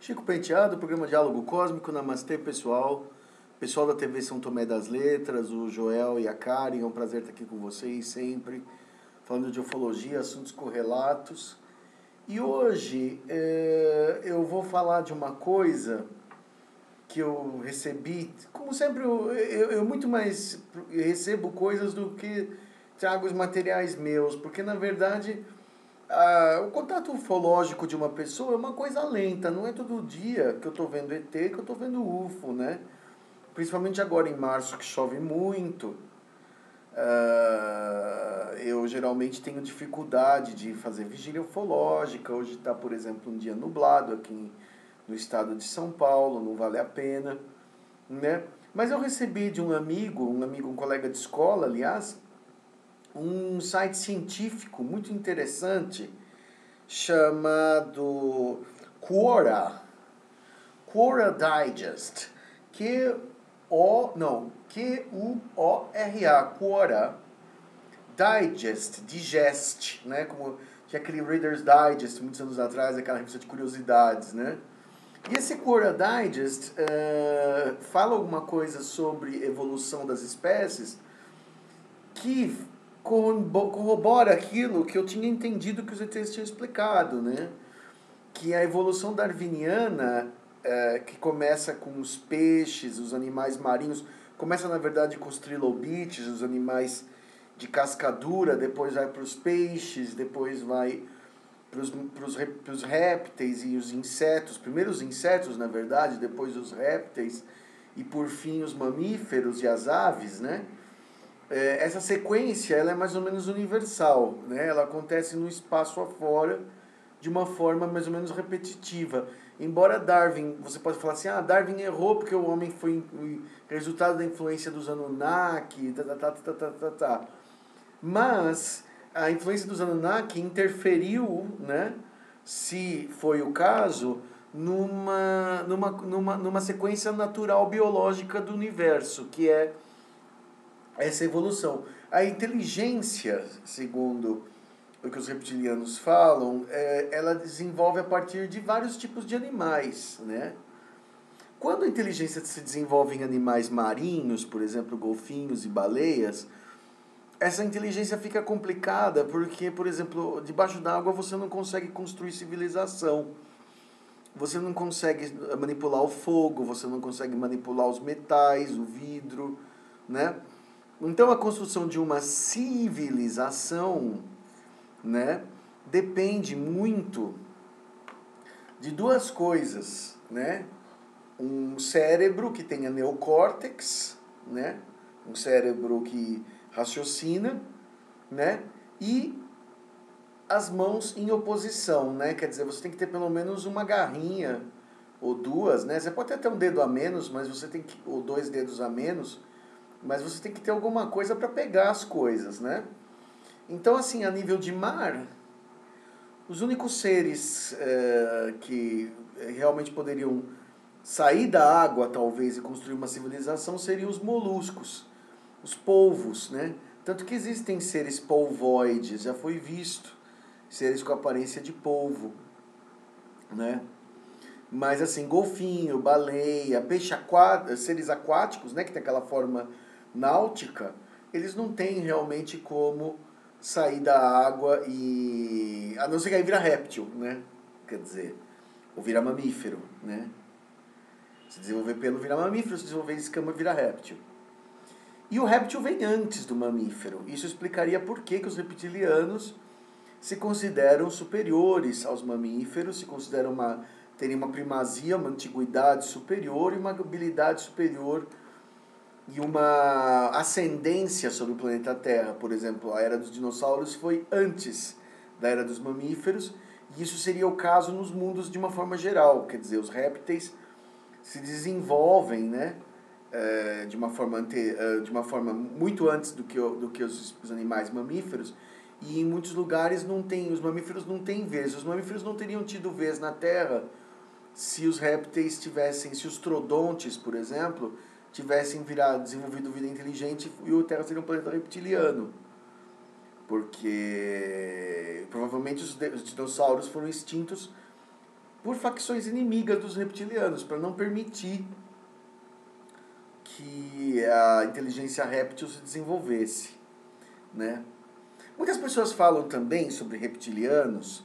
Chico Penteado, programa Diálogo Cósmico, Namastê, pessoal. Pessoal da TV São Tomé das Letras, o Joel e a Karen, é um prazer estar aqui com vocês sempre, falando de ufologia, assuntos correlatos. E hoje eu vou falar de uma coisa que eu recebi, como sempre, eu muito mais recebo coisas do que trago os materiais meus, porque na verdade o contato ufológico de uma pessoa é uma coisa lenta, não é todo dia que eu estou vendo ET, que eu estou vendo UFO, né? Principalmente agora em março, que chove muito, eu geralmente tenho dificuldade de fazer vigília ufológica. Hoje está, por exemplo, um dia nublado aqui no estado de São Paulo, não vale a pena, né? Mas eu recebi de um amigo, um colega de escola, aliás, um site científico muito interessante chamado Quora Digest, Q-U-O-R-A, Quora Digest, né? Como tinha aquele Reader's Digest muitos anos atrás, aquela revista de curiosidades, né? E esse Quora Digest fala alguma coisa sobre evolução das espécies que corrobora aquilo que eu tinha entendido que os ETs tinham explicado, né? Que a evolução darwiniana, que começa com os peixes, os animais marinhos, começa na verdade com os trilobites, os animais de cascadura, depois vai para os peixes, depois vai para os répteis e os insetos, primeiro os insetos na verdade, depois os répteis e por fim os mamíferos e as aves, né? Essa sequência ela é mais ou menos universal, né? Ela acontece no espaço afora de uma forma mais ou menos repetitiva. Embora Darwin, você pode falar assim, Darwin errou porque o homem foi resultado da influência dos Anunnaki, Mas a influência dos Anunnaki interferiu, né, se foi o caso, numa sequência natural biológica do universo, que é essa evolução. A inteligência, segundo o que os reptilianos falam, ela desenvolve a partir de vários tipos de animais, né? Quando a inteligência se desenvolve em animais marinhos, por exemplo, golfinhos e baleias, essa inteligência fica complicada porque, por exemplo, debaixo d'água você não consegue construir civilização. Você não consegue manipular o fogo, você não consegue manipular os metais, o vidro, né? Então a construção de uma civilização, né, depende muito de duas coisas, né? Um cérebro que tenha neocórtex, né? Um cérebro que raciocina, né? E as mãos em oposição, né? Quer dizer, você tem que ter pelo menos uma garrinha ou duas, né? Você pode ter até um dedo a menos, mas você tem que ou dois dedos a menos, mas você tem que ter alguma coisa para pegar as coisas, né? Então, assim, a nível de mar, os únicos seres que realmente poderiam sair da água, talvez, e construir uma civilização seriam os moluscos, os polvos, né? Tanto que existem seres polvoides, já foi visto, seres com aparência de polvo, né? Mas assim, golfinho, baleia, peixe aquático, seres aquáticos, né, que tem aquela forma náutica, eles não têm realmente como sair da água e... A não ser que aí vira réptil, né? Quer dizer, ou vira mamífero, né? Se desenvolver pelo vira mamífero, se desenvolver escama vira réptil. E o réptil vem antes do mamífero. Isso explicaria por que os reptilianos se consideram superiores aos mamíferos, se consideram terem uma primazia, uma antiguidade superior e uma habilidade superior e uma ascendência sobre o planeta Terra. Por exemplo, a era dos dinossauros foi antes da era dos mamíferos, e isso seria o caso nos mundos de uma forma geral. Quer dizer, os répteis se desenvolvem, né, de uma forma muito antes do que os animais mamíferos, e em muitos lugares os mamíferos não têm vez. Os mamíferos não teriam tido vez na Terra se os répteis se os trodontes, por exemplo, tivessem desenvolvido vida inteligente e o Terra seria um planeta reptiliano. Porque provavelmente os dinossauros foram extintos por facções inimigas dos reptilianos, para não permitir que a inteligência réptil se desenvolvesse, né? Muitas pessoas falam também sobre reptilianos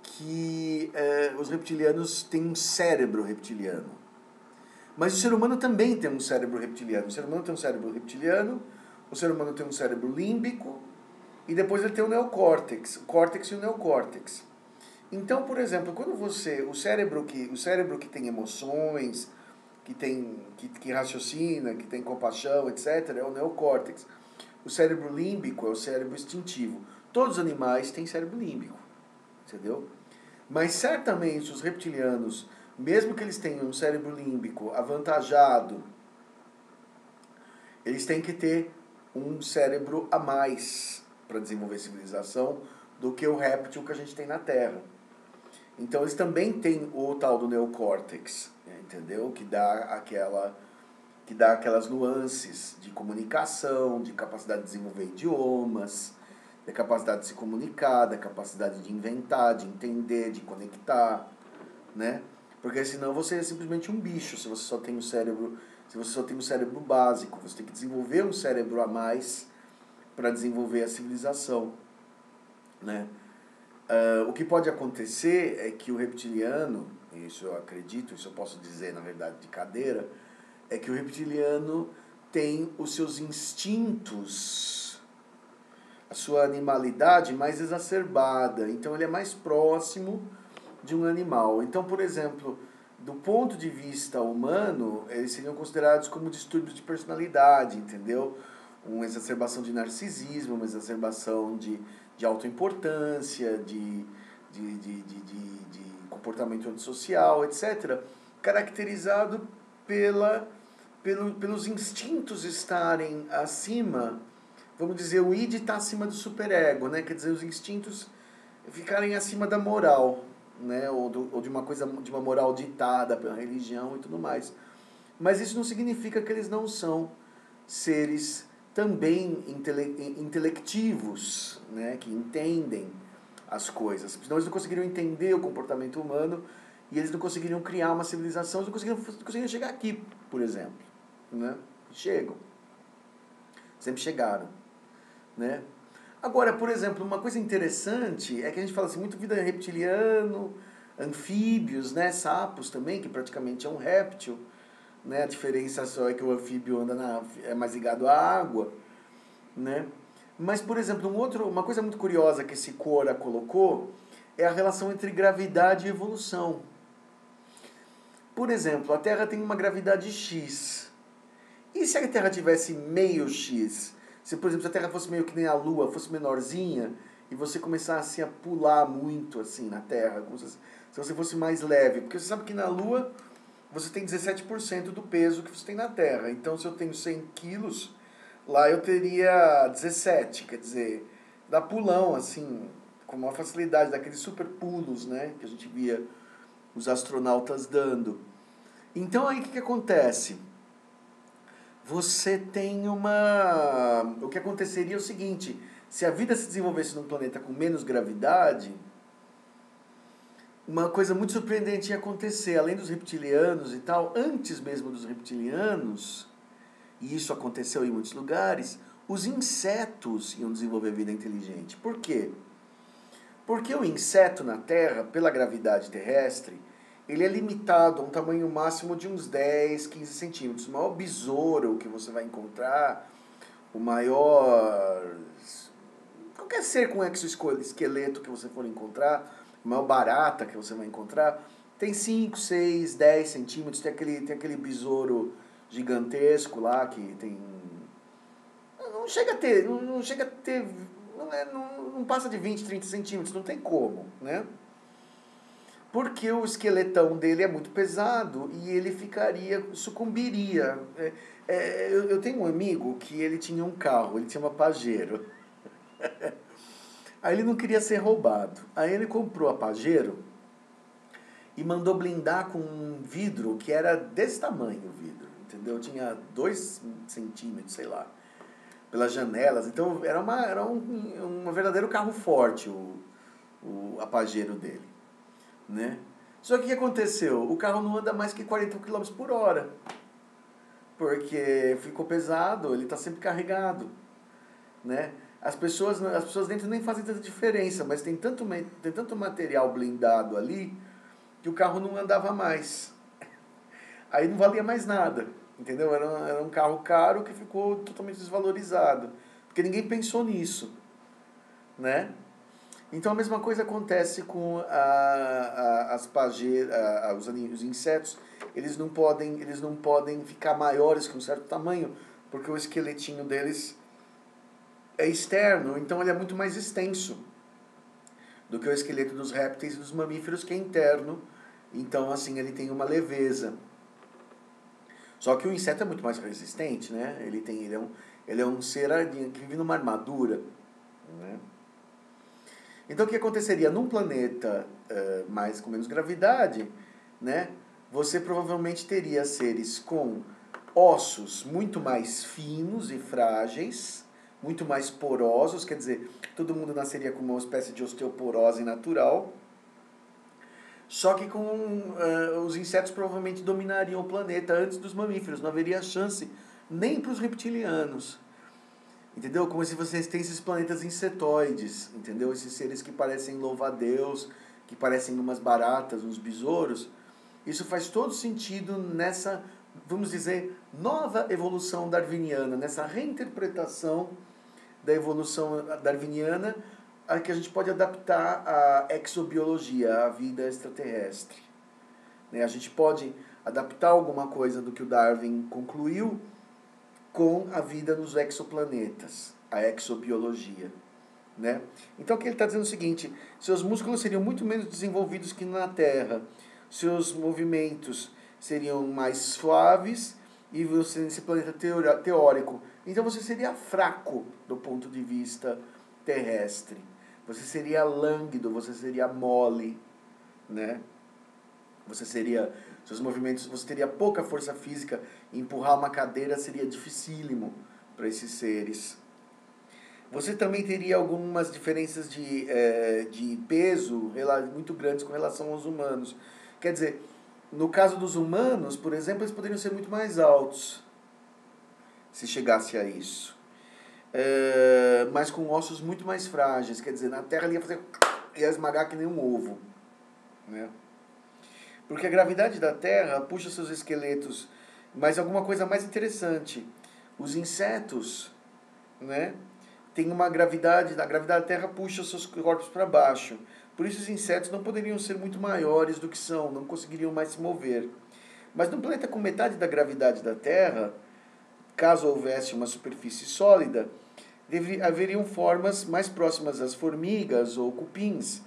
que os reptilianos têm um cérebro reptiliano. Mas o ser humano também tem um cérebro reptiliano. O ser humano tem um cérebro reptiliano, o ser humano tem um cérebro límbico, e depois ele tem o neocórtex, o córtex e o neocórtex. Então, por exemplo, quando o cérebro que tem emoções, que raciocina, que tem compaixão, etc., é o neocórtex. O cérebro límbico é o cérebro instintivo. Todos os animais têm cérebro límbico, entendeu? Mas certamente os reptilianos, mesmo que eles tenham um cérebro límbico avantajado, eles têm que ter um cérebro a mais para desenvolver civilização do que o réptil que a gente tem na Terra. Então eles também têm o tal do neocórtex, entendeu? Que dá aquelas nuances de comunicação, de capacidade de desenvolver idiomas, da capacidade de se comunicar, da capacidade de inventar, de entender, de conectar, né? Porque senão você é simplesmente um bicho, se você só tem um cérebro básico, você tem que desenvolver um cérebro a mais para desenvolver a civilização, né? O que pode acontecer é que o reptiliano, isso eu acredito, isso eu posso dizer na verdade de cadeira, é que o reptiliano tem os seus instintos, a sua animalidade mais exacerbada, então ele é mais próximo de um animal. Então, por exemplo, do ponto de vista humano, eles seriam considerados como distúrbios de personalidade, entendeu? Uma exacerbação de narcisismo, uma exacerbação de autoimportância, de comportamento antissocial, etc., caracterizado pelos instintos estarem acima, vamos dizer, o id está acima do superego, né? Quer dizer, os instintos ficarem acima da moral, né? Ou de uma moral ditada pela religião e tudo mais. Mas isso não significa que eles não são seres também intelectivos, né? Que entendem as coisas. Senão eles não conseguiriam entender o comportamento humano e eles não conseguiriam criar uma civilização, eles não conseguiriam chegar aqui, por exemplo, né? Chegam. Sempre chegaram, né? Agora, por exemplo, uma coisa interessante é que a gente fala assim, muito vida reptiliano, anfíbios, né? Sapos também, que praticamente é um réptil, né? A diferença só é que o anfíbio é mais ligado à água, né? Mas, por exemplo, uma coisa muito curiosa que esse Quora colocou é a relação entre gravidade e evolução. Por exemplo, a Terra tem uma gravidade X. E se a Terra tivesse meio X? Se, por exemplo, se a Terra fosse meio que nem a Lua, fosse menorzinha, e você começasse a pular muito assim na Terra, como se você fosse mais leve. Porque você sabe que na Lua você tem 17% do peso que você tem na Terra. Então, se eu tenho 100 quilos, lá eu teria 17, quer dizer, dá pulão, assim, com uma facilidade, daqueles super pulos, né, que a gente via os astronautas dando. Então, aí o que acontece? Você tem o que aconteceria é o seguinte, se a vida se desenvolvesse num planeta com menos gravidade, uma coisa muito surpreendente ia acontecer, além dos reptilianos e tal, antes mesmo dos reptilianos, e isso aconteceu em muitos lugares, os insetos iam desenvolver vida inteligente. Por quê? Porque o inseto na Terra, pela gravidade terrestre, ele é limitado a um tamanho máximo de uns 10, 15 centímetros. O maior besouro que você vai encontrar, o maior... qualquer ser com exoesqueleto que você for encontrar, a maior barata que você vai encontrar, tem 5, 6, 10 centímetros, tem aquele besouro gigantesco lá que tem... Não chega a ter, não passa de 20, 30 centímetros, não tem como, né? Porque o esqueletão dele é muito pesado e ele sucumbiria. Eu tenho um amigo que ele tinha um carro, ele chama Pajero. Aí ele não queria ser roubado. Aí ele comprou a Pajero e mandou blindar com um vidro que era desse tamanho o vidro, entendeu? Tinha 2 centímetros, sei lá, pelas janelas. Então era um verdadeiro carro forte a Pajero dele, né? Só que o que aconteceu? O carro não anda mais que 40 km por hora. Porque ficou pesado, ele está sempre carregado, né? As pessoas dentro nem fazem tanta diferença, mas tem tanto material blindado ali que o carro não andava mais. Aí não valia mais nada, entendeu? Era um carro caro que ficou totalmente desvalorizado, porque ninguém pensou nisso, né? Então a mesma coisa acontece com os insetos. Eles não podem ficar maiores que um certo tamanho, porque o esqueletinho deles é externo, então ele é muito mais extenso do que o esqueleto dos répteis e dos mamíferos, que é interno. Então, assim, ele tem uma leveza. Só que o inseto é muito mais resistente, né? Ele é um ser que vive numa armadura, né? Então, o que aconteceria? Num planeta com menos gravidade, né? Você provavelmente teria seres com ossos muito mais finos e frágeis, muito mais porosos, quer dizer, todo mundo nasceria com uma espécie de osteoporose natural. Só que os insetos provavelmente dominariam o planeta antes dos mamíferos, não haveria chance nem para os reptilianos. Entendeu? Como se vocês têm esses planetas insetoides, entendeu? Esses seres que parecem louva-a-Deus, que parecem umas baratas, uns besouros. Isso faz todo sentido nessa, vamos dizer, nova evolução darwiniana, nessa reinterpretação da evolução darwiniana, a que a gente pode adaptar à exobiologia, à vida extraterrestre. A gente pode adaptar alguma coisa do que o Darwin concluiu com a vida nos exoplanetas, a exobiologia. Né? Então aqui ele está dizendo o seguinte: seus músculos seriam muito menos desenvolvidos que na Terra, seus movimentos seriam mais suaves e você nesse planeta teórico. Então você seria fraco do ponto de vista terrestre. Você seria lânguido, você seria mole, né? Seus movimentos, você teria pouca força física, empurrar uma cadeira seria dificílimo para esses seres. Você também teria algumas diferenças de peso muito grandes com relação aos humanos. Quer dizer, no caso dos humanos, por exemplo, eles poderiam ser muito mais altos, se chegasse a isso. Mas com ossos muito mais frágeis. Quer dizer, na Terra ele ia esmagar que nem um ovo. Né? Porque a gravidade da Terra puxa seus esqueletos. Mas alguma coisa mais interessante. Os insetos, né, têm uma gravidade... A gravidade da Terra puxa seus corpos para baixo. Por isso os insetos não poderiam ser muito maiores do que são. Não conseguiriam mais se mover. Mas num planeta com metade da gravidade da Terra, caso houvesse uma superfície sólida, haveriam formas mais próximas às formigas ou cupins,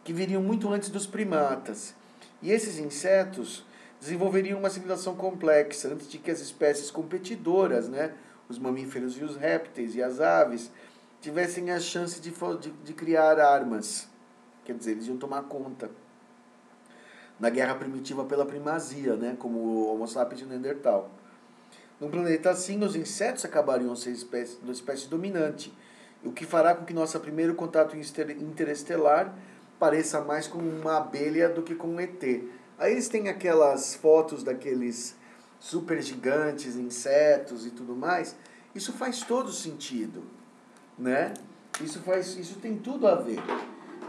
que viriam muito antes dos primatas. E esses insetos desenvolveriam uma civilização complexa antes de que as espécies competidoras, né, os mamíferos e os répteis e as aves, tivessem a chance de criar armas. Quer dizer, eles iam tomar conta na guerra primitiva pela primazia, né, como o Homo sapiens e o Neandertal. Num planeta assim, os insetos acabariam sendo uma espécie dominante, o que fará com que nosso primeiro contato interestelar pareça mais com uma abelha do que com um ET. Aí eles têm aquelas fotos daqueles super gigantes, insetos e tudo mais. Isso faz todo sentido, né? Isso tem tudo a ver.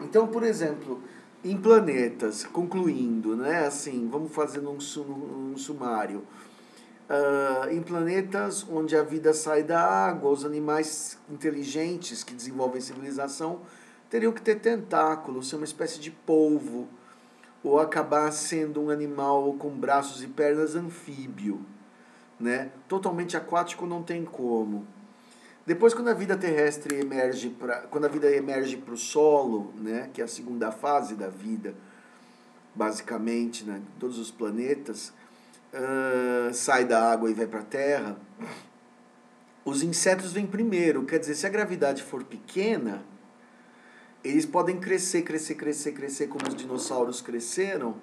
Então, por exemplo, em planetas, concluindo, né? Assim, vamos fazendo um sumário. Em planetas onde a vida sai da água, os animais inteligentes que desenvolvem civilização teriam que ter tentáculos, ser uma espécie de polvo, ou acabar sendo um animal com braços e pernas anfíbio, né? Totalmente aquático não tem como. Depois, quando a vida terrestre quando a vida emerge para o solo, né, que é a segunda fase da vida, basicamente, né, todos os planetas, sai da água e vai para a Terra, os insetos vêm primeiro. Quer dizer, se a gravidade for pequena, eles podem crescer como os dinossauros cresceram,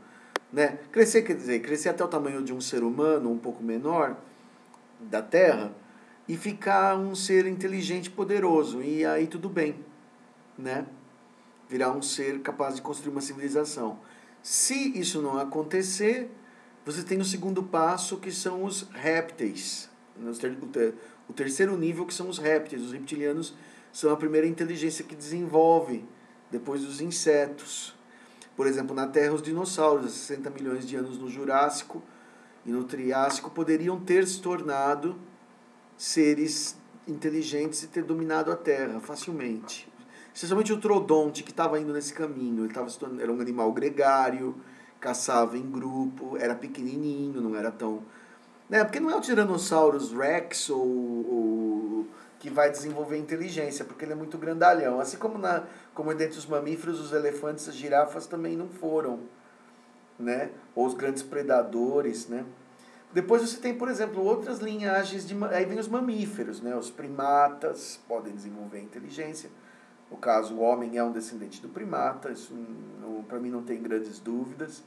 né? Crescer quer dizer, crescer até o tamanho de um ser humano, um pouco menor, da Terra, e ficar um ser inteligente e poderoso. E aí tudo bem, né? Virar um ser capaz de construir uma civilização. Se isso não acontecer, você tem o segundo passo, que são os répteis. O terceiro nível, que são os répteis. Os reptilianos são a primeira inteligência que desenvolve depois dos insetos. Por exemplo, na Terra, os dinossauros, há 60 milhões de anos no Jurássico e no Triássico, poderiam ter se tornado seres inteligentes e ter dominado a Terra facilmente. Especialmente o Troodonte, que estava indo nesse caminho. Ele era um animal gregário, caçava em grupo, era pequenininho, não era tão... Né? Porque não é o Tyrannosaurus Rex ou que vai desenvolver inteligência, porque ele é muito grandalhão. Assim como dentre os mamíferos, os elefantes, as girafas também não foram, né? Ou os grandes predadores, né? Depois você tem, por exemplo, outras linhagens de... Aí vem os mamíferos, né? Os primatas podem desenvolver inteligência. No caso, o homem é um descendente do primata, isso para mim não tem grandes dúvidas.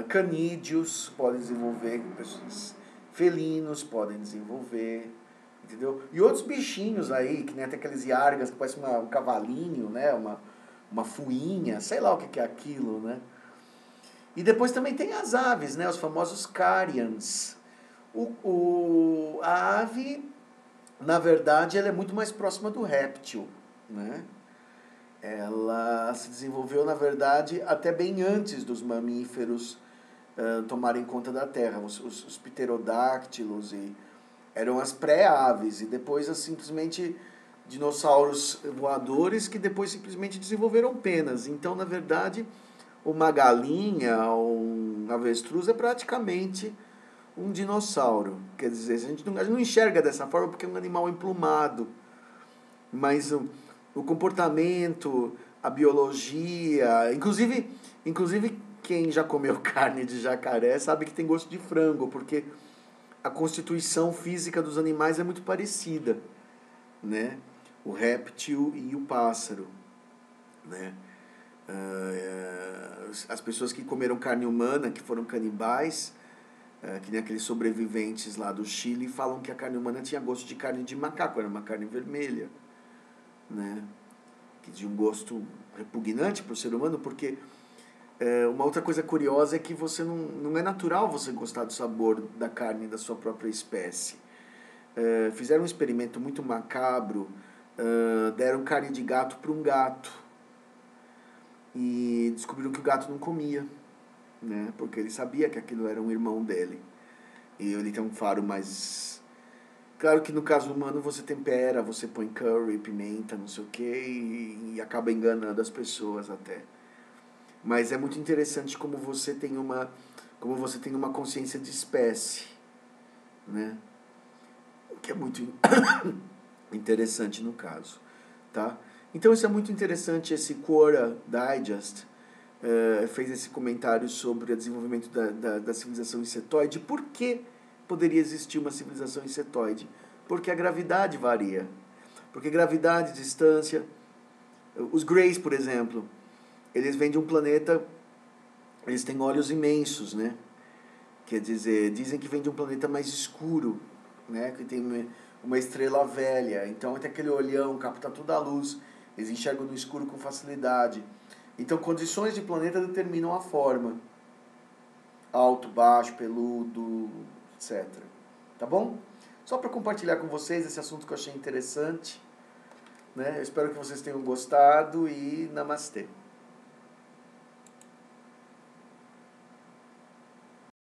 Canídeos podem desenvolver, felinos podem desenvolver, entendeu? E outros bichinhos aí, que nem até aqueles iargas que parecem um cavalinho, né? Uma fuinha, sei lá o que é aquilo, né? E depois também tem as aves, né? Os famosos carians. A ave, na verdade, ela é muito mais próxima do réptil, né? Ela se desenvolveu, na verdade, até bem antes dos mamíferos tomarem conta da Terra. Os pterodáctilos eram as pré-aves, e depois simplesmente dinossauros voadores que depois simplesmente desenvolveram penas. Então, na verdade, uma galinha ou um avestruz é praticamente um dinossauro. Quer dizer, a gente não enxerga dessa forma porque é um animal emplumado, mas o comportamento, a biologia, inclusive quem já comeu carne de jacaré sabe que tem gosto de frango, porque a constituição física dos animais é muito parecida, né? O réptil e o pássaro, né? As pessoas que comeram carne humana, que foram canibais, que nem aqueles sobreviventes lá do Chile, falam que a carne humana tinha gosto de carne de macaco, era uma carne vermelha, né? Que tinha um gosto repugnante para o ser humano, porque uma outra coisa curiosa é que você não é natural você gostar do sabor da carne da sua própria espécie. Fizeram um experimento muito macabro, deram carne de gato para um gato e descobriram que o gato não comia, né? Porque ele sabia que aquilo era um irmão dele. E ele tem um faro mais... Claro que no caso humano você tempera, você põe curry, pimenta, não sei o que, e acaba enganando as pessoas até. Mas é muito interessante como você tem uma consciência de espécie, né? O que é muito interessante no caso, tá? Então isso é muito interessante, esse Quora Digest fez esse comentário sobre o desenvolvimento da civilização insetoide. Por que poderia existir uma civilização insetoide? Porque a gravidade varia. Porque gravidade, distância... Os Greys, por exemplo, eles vêm de um planeta... Eles têm olhos imensos, né? Quer dizer, dizem que vem de um planeta mais escuro, né? Que tem uma estrela velha. Então tem aquele olhão, capta toda a luz. Eles enxergam no escuro com facilidade. Então, condições de planeta determinam a forma. Alto, baixo, peludo, etc. Tá bom? Só para compartilhar com vocês esse assunto que eu achei interessante, né? Eu espero que vocês tenham gostado e namastê.